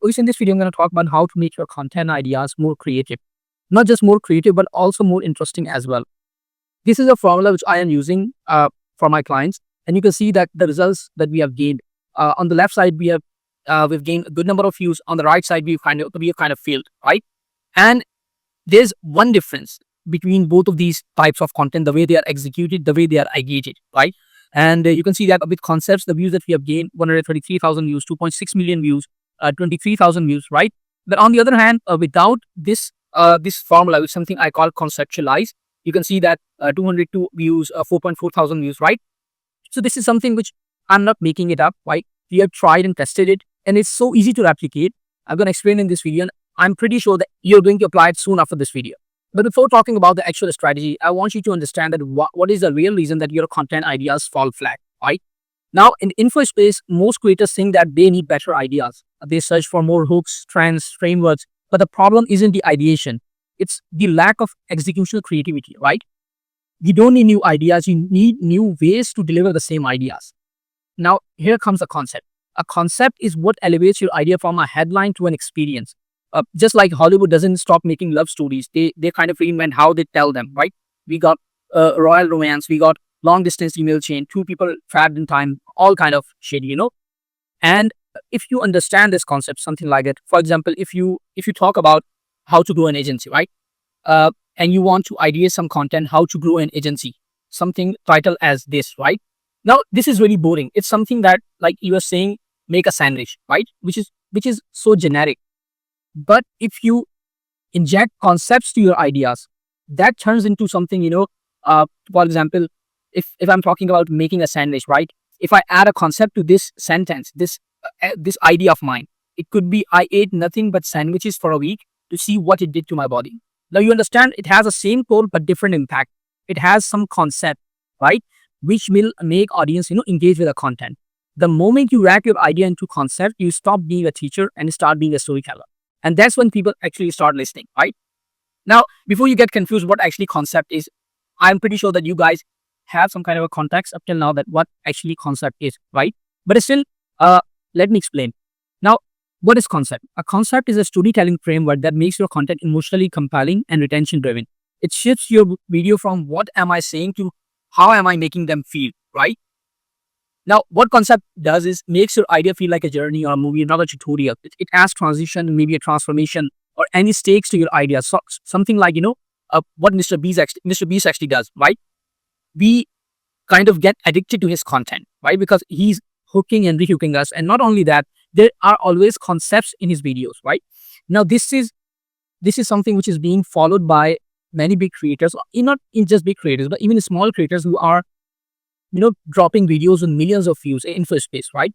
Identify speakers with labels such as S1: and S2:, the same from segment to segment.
S1: in this video, I'm going to talk about how to make your content ideas more creative. Not just more creative, but also more interesting as well. This is a formula which I am using for my clients. And you can see that the results that we have gained. On the left side, we've gained a good number of views. On the right side, we have kind of failed, right? And there's one difference between both of these types of content, the way they are executed, the way they are ideated, right? And you can see that with concepts, the views that we have gained, 133,000 views, 2.6 million views, 23,000 views, right? But on the other hand, without this formula, with something I call conceptualize, you can see that 202 views, 4.4 thousand views, right? So this is something which I'm not making it up, right? We have tried and tested it, and it's so easy to replicate. I'm going to explain in this video, and I'm pretty sure that you're going to apply it soon after this video. But before talking about the actual strategy, I want you to understand that what is the real reason that your content ideas fall flat, right? Now, in InfoSpace, most creators think that they need better ideas. They search for more hooks, trends, frameworks, but the problem isn't the ideation. It's the lack of executional creativity, right? You don't need new ideas. You need new ways to deliver the same ideas. Now, here comes a concept. A concept is what elevates your idea from a headline to an experience. Just like Hollywood doesn't stop making love stories, they kind of reinvent how they tell them, right? We got royal romance, we got long distance email chain, two people trapped in time, all kind of shit, And if you understand this concept, something like it, for example, if you talk about how to grow an agency, right? And you want to ideate some content, how to grow an agency, something titled as this, right? Now, this is really boring. It's something that, like you were saying, make a sandwich, right? Which is so generic. But if you inject concepts to your ideas, that turns into something, for example, if I'm talking about making a sandwich, right? If I add a concept to this sentence, this idea of mine, it could be I ate nothing but sandwiches for a week to see what it did to my body. Now you understand it has the same core but different impact. It has some concept, right? Which will make audience, engage with the content. The moment you wrap your idea into concept, you stop being a teacher and start being a storyteller. And that's when people actually start listening, right? Now, before you get confused what actually concept is, I'm pretty sure that you guys have some kind of a context up till now that what actually concept is, right? But still, let me explain. Now, what is concept? A concept is a storytelling framework that makes your content emotionally compelling and retention driven. It shifts your video from what am I saying to how am I making them feel, right? Now, what concept does is makes your idea feel like a journey or a movie, not a tutorial. It adds transition, maybe a transformation, or any stakes to your idea. So, something like, what Mr. Beast actually does, right? We kind of get addicted to his content, right? Because he's hooking and rehooking us. And not only that, there are always concepts in his videos, right? Now, this is something which is being followed by many big creators, not in just big creators, but even small creators who are dropping videos with millions of views in InfoSpace, right?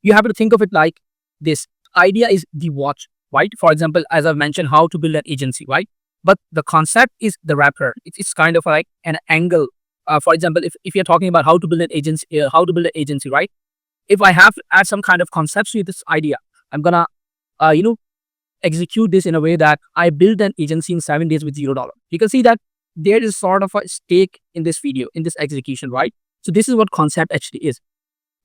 S1: You have to think of it like this. Idea is the watch, right? For example, as I've mentioned, how to build an agency, right? But the concept is the wrapper. It's kind of like an angle. For example, if you're talking about how to build an agency, right? If I have to add some kind of concepts to this idea, I'm gonna, execute this in a way that I build an agency in 7 days with $0. You can see that there is sort of a stake in this video, in this execution, right? So this is what concept actually is.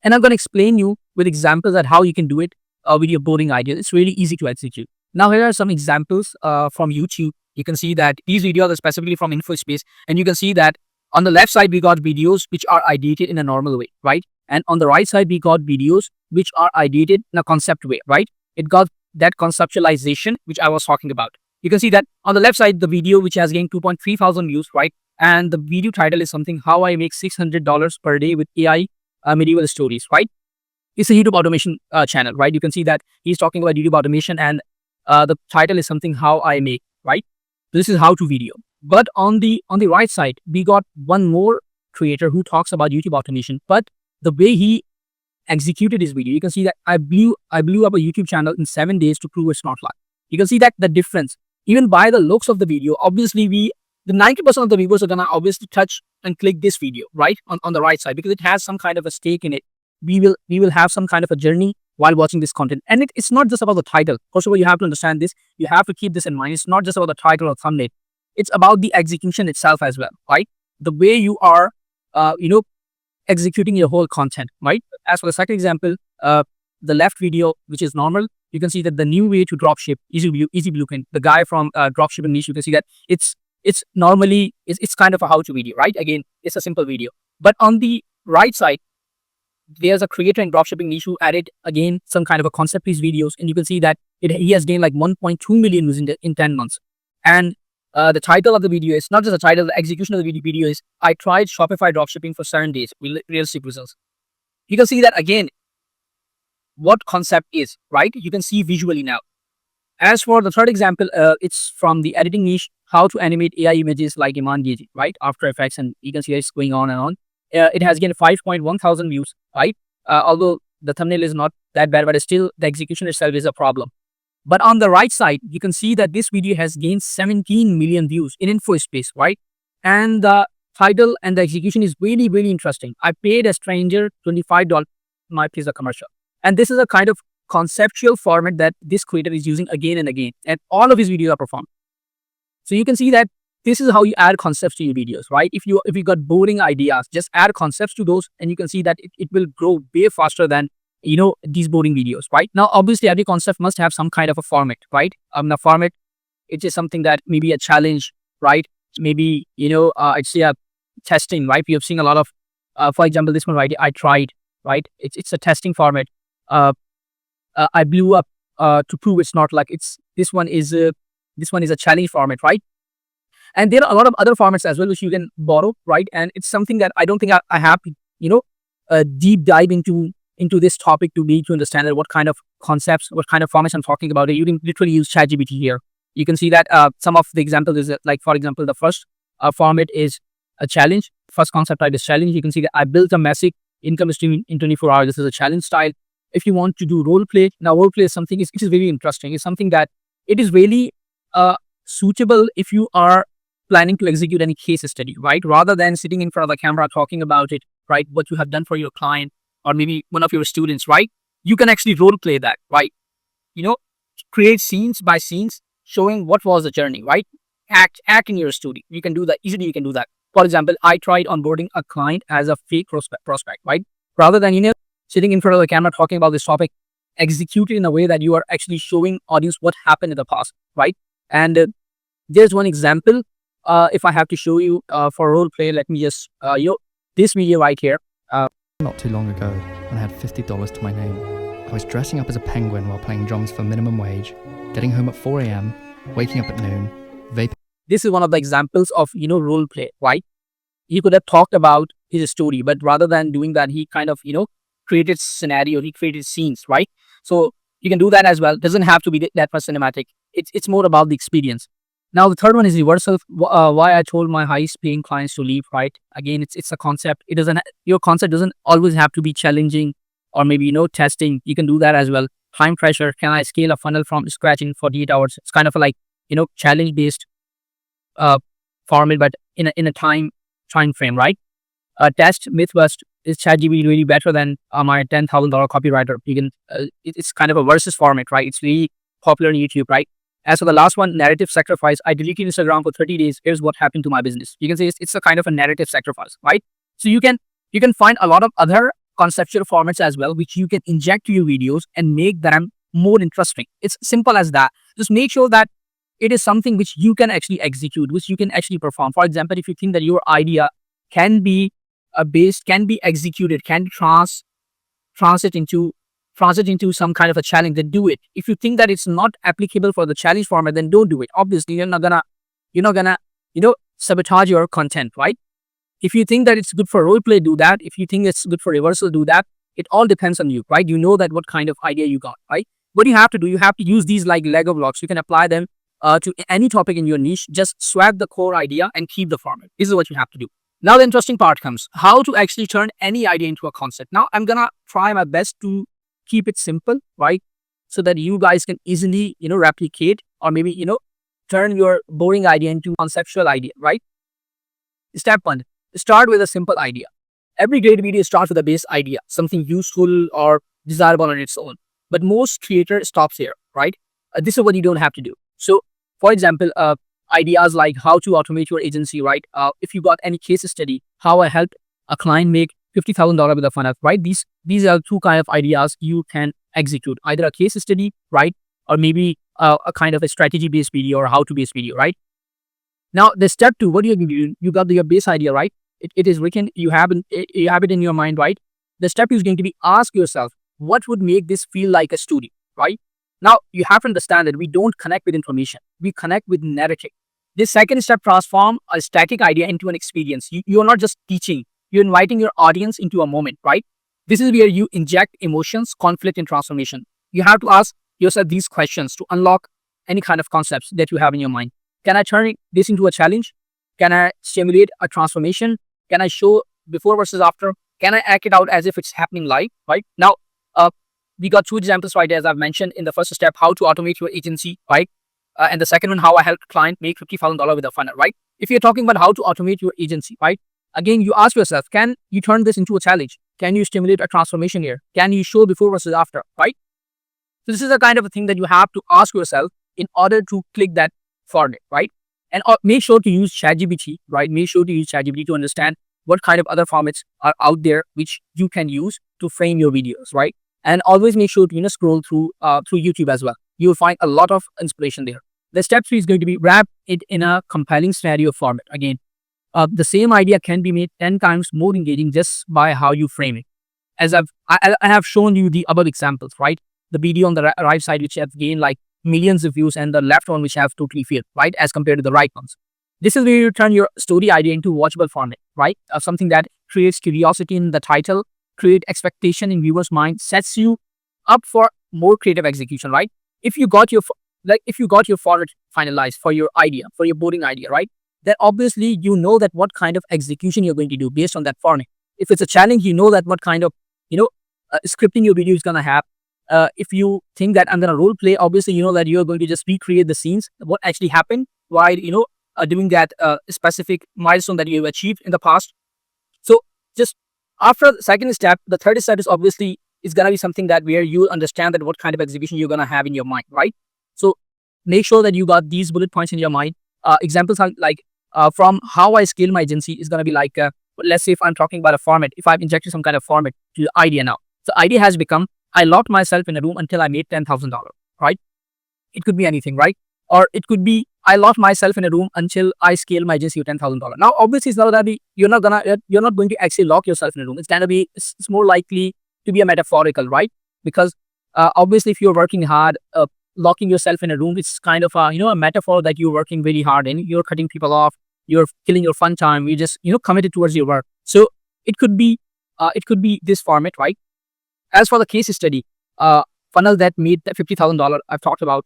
S1: And I'm going to explain you with examples at how you can do it with your boring ideas. It's really easy to execute. Now, here are some examples from YouTube. You can see that these videos are specifically from InfoSpace. And you can see that on the left side, we got videos which are ideated in a normal way, right? And on the right side, we got videos which are ideated in a concept way, right? It got that conceptualization, which I was talking about. You can see that on the left side, the video which has gained 2.3 thousand views, right? And the video title is something, how I make $600 per day with AI medieval stories, right? It's a YouTube automation channel, right? You can see that he's talking about YouTube automation and the title is something, how I make, right? This is how to video. But on the right side, we got one more creator who talks about YouTube automation, but the way he executed his video, you can see that I blew up a YouTube channel in 7 days to prove it's not live. You can see that the difference, even by the looks of the video, obviously the 90% of the viewers are gonna obviously touch and click this video, right? On the right side, because it has some kind of a stake in it. We will have some kind of a journey while watching this content. And it's not just about the title. First of all, you have to understand this. You have to keep this in mind. It's not just about the title or thumbnail. It's about the execution itself as well, right? The way you are, executing your whole content, right? As for the second example, the left video, which is normal, you can see that the new way to dropship, easy blueprint. The guy from dropshipping niche, you can see that it's normally it's kind of a how-to video, right? Again, it's a simple video. But on the right side, there's a creator in dropshipping niche who added again some kind of a concept piece videos, and you can see that he has gained like 1.2 million views in 10 months. And the title of the video is not just the title, the execution of the video is I tried Shopify dropshipping for 7 days, realistic results. You can see that again, what concept is, right? You can see visually now. As for the third example, it's from the editing niche, how to animate AI images like Iman Gezi, right? After Effects, and you can see it's going on and on. It has gained 5.1 thousand views, right? Although the thumbnail is not that bad, but still the execution itself is a problem. But on the right side, you can see that this video has gained 17 million views in InfoSpace, right? And the title and the execution is really, really interesting. I paid a stranger $25 my piece of commercial. And this is a kind of conceptual format that this creator is using again and again. And all of his videos are performed. So you can see that this is how you add concepts to your videos, right? If you got boring ideas, just add concepts to those, and you can see that it will grow way faster than these boring videos, right? Now, obviously, every concept must have some kind of a format, right? The format, it is something that maybe a challenge, right? Maybe I'd say a testing, right? We have seen a lot of, for example, this one, right? I tried, right? It's a testing format. I blew up to prove it's not like this one is a challenge format, right? And there are a lot of other formats as well which you can borrow, right? And it's something that I don't think I have deep dive into this topic to understand that what kind of concepts, what kind of formats I'm talking about. You can literally use ChatGPT here. You can see that some of the examples is like, for example, the first format is a challenge. First concept type is challenge. You can see that I built a massive income stream in 24 hours. This is a challenge style. If you want to do role play, now role play is something, it is very interesting. It's something that it is really suitable if you are planning to execute any case study, right? Rather than sitting in front of the camera talking about it, right? What you have done for your client or maybe one of your students, right? You can actually role play that, right? Create scenes by scenes showing what was the journey, right? Act in your story. You can do that easily. You can do that. For example, I tried onboarding a client as a fake prospect, right? Rather than sitting in front of the camera talking about this topic, execute it in a way that you are actually showing audience what happened in the past, right? And there's one example. If I have to show you for role play, let me just this video right here.
S2: Not too long ago, when I had $50 to my name, I was dressing up as a penguin while playing drums for minimum wage, getting home at 4 a.m., waking up at noon, vaping.
S1: This is one of the examples of role play, right? He could have talked about his story, but rather than doing that, he kind of created scenario, he created scenes, right? So you can do that as well. Doesn't have to be that much cinematic. It's more about the experience. Now the third one is reversal. Why I told my highest paying clients to leave, right? Again, it's a concept. Your concept doesn't always have to be challenging or maybe testing. You can do that as well. Time pressure. Can I scale a funnel from scratch in 48 hours? It's kind of like challenge based format, but in a time frame, right? Test myth bust. Is ChatGPT really better than my $10,000 copywriter? You can. It's kind of a versus format, right? It's really popular on YouTube, right? As for the last one, narrative sacrifice. I deleted Instagram for 30 days. Here's what happened to my business. You can say it's a kind of a narrative sacrifice, right? So you can find a lot of other conceptual formats as well, which you can inject to your videos and make them more interesting. It's simple as that. Just make sure that it is something which you can actually execute, which you can actually perform. For example, if you think that your idea can be executed, can transit into some kind of a challenge, then do it. If you think that it's not applicable for the challenge format, then don't do it. Obviously, you're not gonna sabotage your content, right? If you think that it's good for role play, do that. If you think it's good for reversal, do that. It all depends on you, right? You know that what kind of idea you got, right? What do you have to do? You have to use these like Lego blocks. You can apply them to any topic in your niche. Just swap the core idea and keep the format. This is what you have to do. Now the interesting part comes, how to actually turn any idea into a concept. Now I'm gonna try my best to keep it simple, right? So that you guys can easily, replicate or maybe, turn your boring idea into conceptual idea, right? Step one, start with a simple idea. Every great video starts with a base idea, something useful or desirable on its own. But most creators stops here, right? This is what you don't have to do. So for example, ideas like how to automate your agency, right? If you got any case study, how I helped a client make $50,000 with a funnel, right? These are two kind of ideas you can execute, either a case study, right? Or maybe a kind of a strategy-based video or how-to-based video, right? Now, the step 2, what are you going to do? You got your base idea, right? It is written, you have it in your mind, right? The step 2 is going to be ask yourself, what would make this feel like a story, right? Now, you have to understand that we don't connect with information. We connect with narrative. This second step transform a static idea into an experience. You are not just teaching, you're inviting your audience into a moment, right? This is where you inject emotions, conflict, and transformation. You have to ask yourself these questions to unlock any kind of concepts that you have in your mind. Can I turn this into a challenge? Can I stimulate a transformation? Can I show before versus after? Can I act it out as if it's happening live, right? Now, we got 2 examples, right, as I've mentioned in the first step, how to automate your agency, right? And the second one, how I help client make $50,000 with a funnel, right? If you're talking about how to automate your agency, right? Again, you ask yourself, can you turn this into a challenge? Can you stimulate a transformation here? Can you show before versus after, right? So this is the kind of a thing that you have to ask yourself in order to click that format, right? And make sure to use ChatGPT, right? Make sure to use ChatGPT to understand what kind of other formats are out there which you can use to frame your videos, right? And always make sure to scroll through YouTube as well. You'll find a lot of inspiration there. The step 3 is going to be wrap it in a compelling scenario format. Again, the same idea can be made 10 times more engaging just by how you frame it. As I have shown you the above examples, right? The video on the right side, which have gained like millions of views, and the left one, which have totally failed, right? As compared to the right ones. This is where you turn your story idea into watchable format, right? Something that creates curiosity in the title, create expectation in viewers' mind, sets you up for more creative execution, right? If you got your format finalized for your idea, for your boarding idea, right? Then obviously you know that what kind of execution you're going to do based on that format. If it's a challenge, you know that what kind of scripting your video is gonna have. If you think that I'm gonna role play, obviously you know that you're going to just recreate the scenes, what actually happened while doing that specific milestone that you've achieved in the past. So just after the second step, the third step is obviously is gonna be something that where you understand that what kind of execution you're gonna have in your mind, right? So make sure that you got these bullet points in your mind. Examples are like from how I scale my agency is gonna be like let's say if I'm talking about a format, if I've injected some kind of format to the idea now. The idea has become I locked myself in a room until I made $10,000, right? It could be anything, right? Or it could be I locked myself in a room until I scale my agency to $10,000. Now, obviously, it's not gonna be you're not going to actually lock yourself in a room. It's gonna be it's more likely to be a metaphorical, right? Because obviously, if you're working hard, locking yourself in a room, it's kind of a metaphor that you're working very hard and you're cutting people off, you're killing your fun time, you're just committed towards your work. So it could be this format, right? As for the case study, funnel that made that $50,000 I've talked about,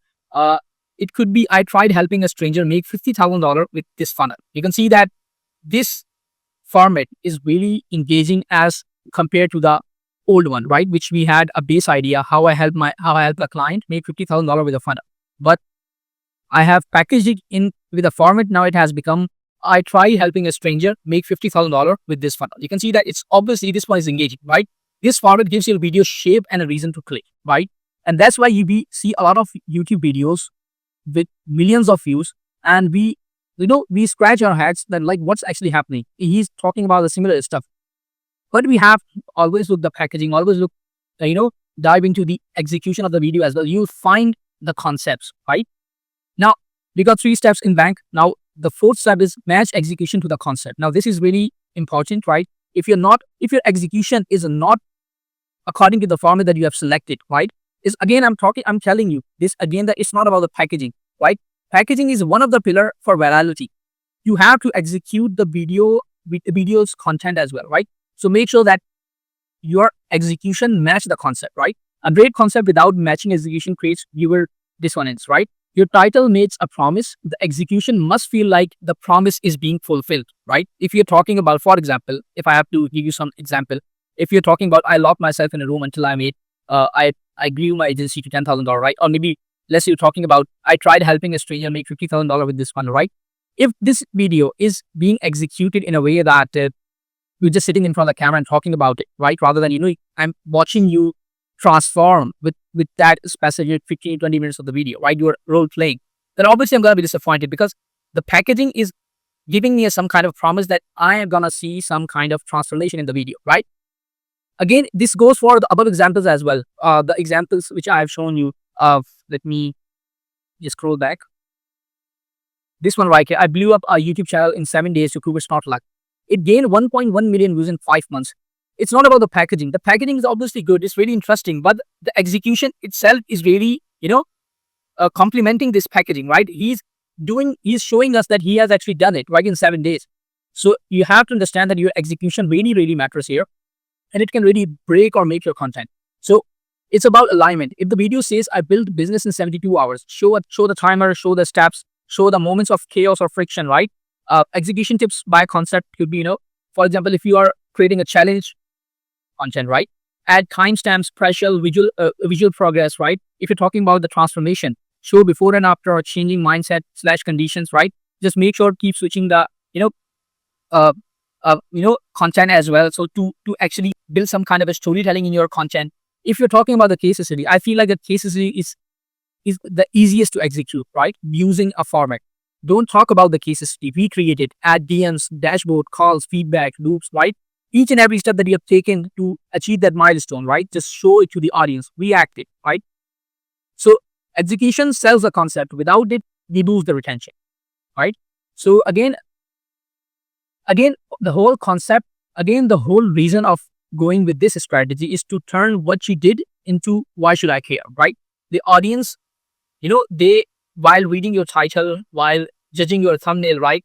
S1: it could be I tried helping a stranger make $50,000 with this funnel. You can see that this format is really engaging as compared to the old one, right? Which we had a base idea how I help a client make $50,000 with a funnel, but I have packaged it in with a format. Now it has become I tried helping a stranger make $50,000 with this funnel. You can see that it's obviously this one is engaging, right? This format gives your video shape and a reason to click, right? And that's why you see a lot of YouTube videos with millions of views, and we scratch our heads that like what's actually happening. He's talking about the similar stuff, but we have always look the packaging, always look dive into the execution of the video as well. You find the concepts, right? Now we got 3 steps in bank. Now the 4th step is match execution to the concept. Now this is really important, right? If your execution is not according to the format that you have selected, right? Is again, I'm telling you this again that it's not about the packaging, right? Packaging is one of the pillar for virality. You have to execute the video with the video's content as well, right? So make sure that your execution match the concept, right? A great concept without matching execution creates viewer dissonance, right? Your title makes a promise. The execution must feel like the promise is being fulfilled, right? If you're talking about, for example, if I have to give you some example, if you're talking about I locked myself in a room until I made I grew my agency to $10,000, right? Or maybe let's say you're talking about I tried helping a stranger make $50,000 with this funnel, right? If this video is being executed in a way that you're just sitting in front of the camera and talking about it, right? Rather than I'm watching you transform with that specific 15-20 minutes of the video, right? You're role playing. Then obviously I'm gonna be disappointed because the packaging is giving me some kind of promise that I am gonna see some kind of transformation in the video, right? Again, this goes for the above examples as well. The examples which I have shown you. Let me just scroll back. This one right here, I blew up a YouTube channel in 7 days to prove it's not luck. It gained 1.1 million views in 5 months. It's not about the packaging. The packaging is obviously good. It's really interesting, but the execution itself is really, complementing this packaging, right? He's showing us that he has actually done it right in 7 days. So you have to understand that your execution really, really matters here, and it can really break or make your content. So it's about alignment. If the video says I built business in 72 hours, show the timer, show the steps, show the moments of chaos or friction, right? Execution tips by concept could be, for example, if you are creating a challenge content, right? Add timestamps, pressure, visual progress, right? If you're talking about the transformation, show before and after or changing mindset / conditions, right? Just make sure keep switching the, content as well. So to actually build some kind of a storytelling in your content. If you're talking about the case study, I feel like the case study is the easiest to execute, right? Using a format. Don't talk about the case study. Recreate it. Add DMs, dashboard, calls, feedback, loops, right? Each and every step that you have taken to achieve that milestone, right? Just show it to the audience. React it, right? So execution sells the concept. Without it, we lose the retention, right? So again, the whole concept, the whole reason of going with this strategy is to turn what you did into why should I care, right? The audience, they, while reading your title, while judging your thumbnail, right,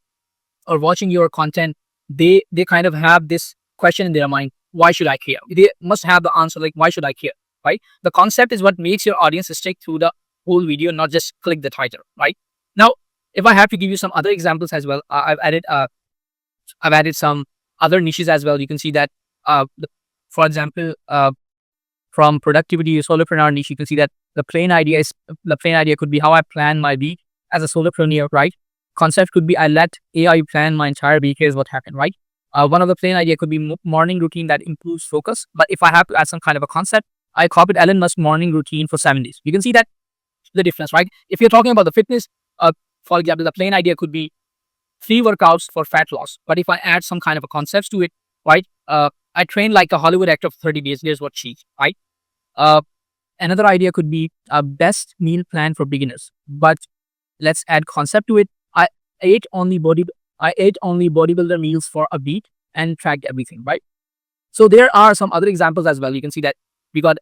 S1: or watching your content, they kind of have this question in their mind: why should I care? They must have the answer, like, why should I care, right? The concept is what makes your audience stick through the whole video, not just click the title, right? Now, if I have to give you some other examples as well, I've added some other niches as well. You can see that, for example, from productivity solopreneur niche, you can see that the plain idea could be how I plan my week as a solopreneur, right? Concept could be I let AI plan my entire week. Here's what happened, right? One of the plain idea could be morning routine that improves focus. But if I have to add some kind of a concept, I copied Elon Musk's morning routine for 7 days. You can see that the difference, right? If you're talking about the fitness, for example, the plain idea could be 3 workouts for fat loss. But if I add some kind of a concepts to it, right? I train like a Hollywood actor for 30 days. Here's what she, right? Another idea could be a best meal plan for beginners. But let's add concept to it. I ate only bodybuilder meals for a week and tracked everything, right? So there are some other examples as well. You can see that we got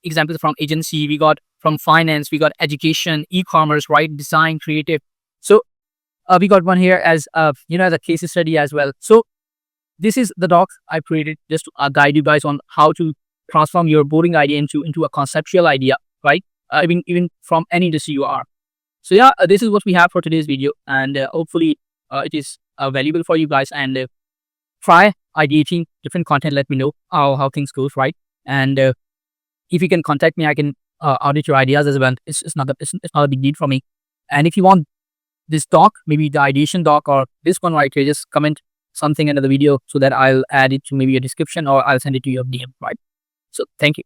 S1: examples from agency, we got from finance, we got education, e-commerce, right? Design, creative. So we got one here as as a case study as well. So this is the doc I created just to guide you guys on how to transform your boring idea into a conceptual idea, right? Even from any industry you are. So yeah, this is what we have for today's video, and hopefully it is valuable for you guys. And try ideating different content. Let me know how things goes, right? And if you can contact me, I can audit your ideas as well. It's not a big deal for me. And if you want this doc, maybe the ideation doc or this one right here, just comment something under the video so that I'll add it to maybe a description or I'll send it to your DM, right? So thank you.